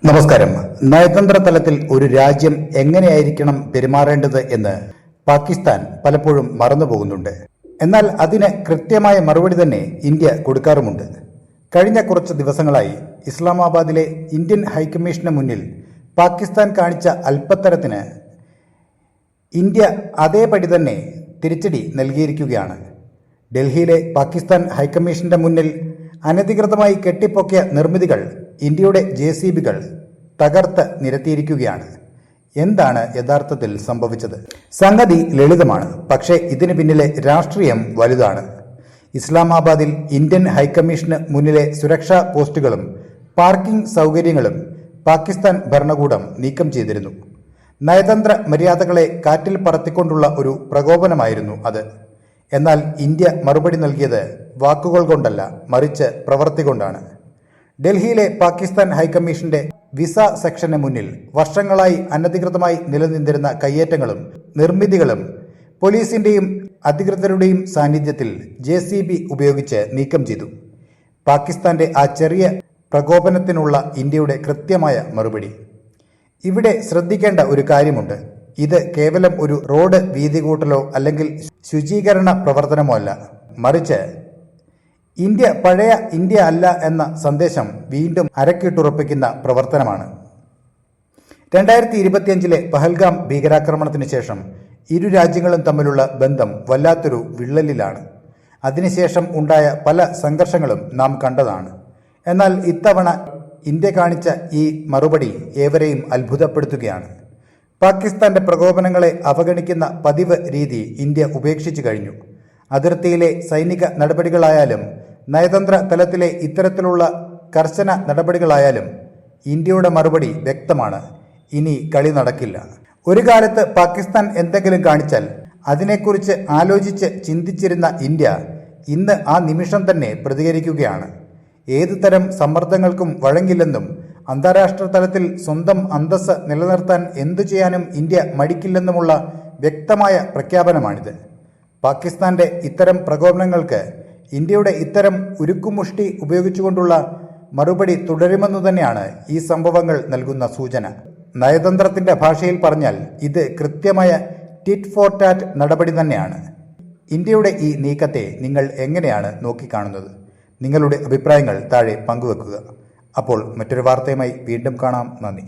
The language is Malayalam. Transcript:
നമസ്കാരം. നയതന്ത്ര തലത്തിൽ ഒരു രാജ്യം എങ്ങനെയായിരിക്കണം പെരുമാറേണ്ടത് എന്ന് പാകിസ്ഥാൻ പലപ്പോഴും മറന്നുപോകുന്നുണ്ട്. എന്നാൽ അതിന് കൃത്യമായ മറുപടി തന്നെ ഇന്ത്യ കൊടുക്കാറുമുണ്ട്. കഴിഞ്ഞ കുറച്ച് ദിവസങ്ങളായി ഇസ്ലാമാബാദിലെ ഇന്ത്യൻ ഹൈക്കമ്മീഷന് മുന്നിൽ പാകിസ്ഥാൻ കാണിച്ച അല്പത്തരത്തിന് ഇന്ത്യ അതേപടി തന്നെ തിരിച്ചടി നൽകിയിരിക്കുകയാണ്. ഡൽഹിയിലെ പാകിസ്ഥാൻ ഹൈക്കമ്മീഷന്റെ മുന്നിൽ അനധികൃതമായി കെട്ടിപ്പൊക്കിയ നിർമ്മിതികൾ ഇന്ത്യയുടെ JCBകൾ തകർത്ത് നിരത്തിയിരിക്കുകയാണ്. എന്താണ് യഥാർത്ഥത്തിൽ സംഭവിച്ചത്? സംഗതി ലളിതമാണ്, പക്ഷേ ഇതിന് പിന്നിലെ രാഷ്ട്രീയം വലുതാണ്. ഇസ്ലാമാബാദിൽ ഇന്ത്യൻ ഹൈക്കമ്മീഷന് മുന്നിലെ സുരക്ഷാ പോസ്റ്റുകളും പാർക്കിംഗ് സൗകര്യങ്ങളും പാകിസ്ഥാൻ ഭരണകൂടം നീക്കം ചെയ്തിരുന്നു. നയതന്ത്ര മര്യാദകളെ കാറ്റിൽ പറത്തിക്കൊണ്ടുള്ള ഒരു പ്രകോപനമായിരുന്നു അത്. എന്നാൽ ഇന്ത്യ മറുപടി നൽകിയത് വാക്കുകൾ കൊണ്ടല്ല, മറിച്ച് പ്രവൃത്തി കൊണ്ടാണ്. ഡൽഹിയിലെ പാകിസ്ഥാൻ ഹൈക്കമ്മീഷന്റെ വിസ സെക്ഷന് മുന്നിൽ വർഷങ്ങളായി അനധികൃതമായി നിലനിന്നിരുന്ന കയ്യേറ്റങ്ങളും നിർമ്മിതികളും പോലീസിന്റെയും അധികൃതരുടെയും സാന്നിധ്യത്തിൽ JCB ഉപയോഗിച്ച് നീക്കം ചെയ്തു. പാകിസ്ഥാന്റെ ആ ചെറിയ പ്രകോപനത്തിനുള്ള ഇന്ത്യയുടെ കൃത്യമായ മറുപടി. ഇവിടെ ശ്രദ്ധിക്കേണ്ട ഒരു കാര്യമുണ്ട്. ഇത് കേവലം ഒരു റോഡ് വീതി കൂട്ടലോ അല്ലെങ്കിൽ ശുചീകരണ പ്രവർത്തനമോ അല്ല, മറിച്ച് ഇന്ത്യ പഴയ ഇന്ത്യ അല്ല എന്ന സന്ദേശം വീണ്ടും അരക്കിട്ടുറപ്പിക്കുന്ന പ്രവർത്തനമാണ്. 2025 പഹൽഗാം ഭീകരാക്രമണത്തിന് ശേഷം ഇരു രാജ്യങ്ങളും തമ്മിലുള്ള ബന്ധം വല്ലാത്തൊരു വിള്ളലിലാണ്. അതിനുശേഷം ഉണ്ടായ പല സംഘർഷങ്ങളും നാം കണ്ടതാണ്. എന്നാൽ ഇത്തവണ ഇന്ത്യ കാണിച്ച ഈ മറുപടി ഏവരെയും അത്ഭുതപ്പെടുത്തുകയാണ്. പാകിസ്ഥാന്റെ പ്രകോപനങ്ങളെ അവഗണിക്കുന്ന പതിവ് രീതി ഇന്ത്യ ഉപേക്ഷിച്ചു കഴിഞ്ഞു. അതിർത്തിയിലെ സൈനിക നടപടികളായാലും നയതന്ത്ര തലത്തിലെ ഇത്തരത്തിലുള്ള കർശന നടപടികളായാലും ഇന്ത്യയുടെ മറുപടി വ്യക്തമാണ്. ഇനി കളി നടക്കില്ല. ഒരു കാലത്ത് പാകിസ്ഥാൻ എന്തെങ്കിലും കാണിച്ചാൽ അതിനെക്കുറിച്ച് ആലോചിച്ച് ചിന്തിച്ചിരുന്ന ഇന്ത്യ ഇന്ന് ആ നിമിഷം തന്നെ പ്രതികരിക്കുകയാണ്. ഏതു തരം സമ്മർദ്ദങ്ങൾക്കും വഴങ്ങില്ലെന്നും അന്താരാഷ്ട്ര തലത്തിൽ സ്വന്തം അന്തസ്സ് നിലനിർത്താൻ എന്തു ചെയ്യാനും ഇന്ത്യ മടിക്കില്ലെന്നുമുള്ള വ്യക്തമായ പ്രഖ്യാപനമാണിത്. പാകിസ്ഥാന്റെ ഇത്തരം പ്രകോപനങ്ങൾക്ക് ഇന്ത്യയുടെ ഇത്തരം ഉരുക്കുമുഷ്ടി ഉപയോഗിച്ചുകൊണ്ടുള്ള മറുപടി തുടരുമെന്നു തന്നെയാണ് ഈ സംഭവങ്ങൾ നൽകുന്ന സൂചന. നയതന്ത്രത്തിന്റെ ഭാഷയിൽ പറഞ്ഞാൽ ഇത് കൃത്യമായ ടിറ്റ് ഫോർ ടാറ്റ് നടപടി തന്നെയാണ്. ഇന്ത്യയുടെ ഈ നീക്കത്തെ നിങ്ങൾ എങ്ങനെയാണ് നോക്കിക്കാണുന്നത്? നിങ്ങളുടെ അഭിപ്രായങ്ങൾ താഴെ പങ്കുവെക്കുക. അപ്പോൾ മറ്റൊരു വാർത്തയുമായി വീണ്ടും കാണാം. നന്ദി.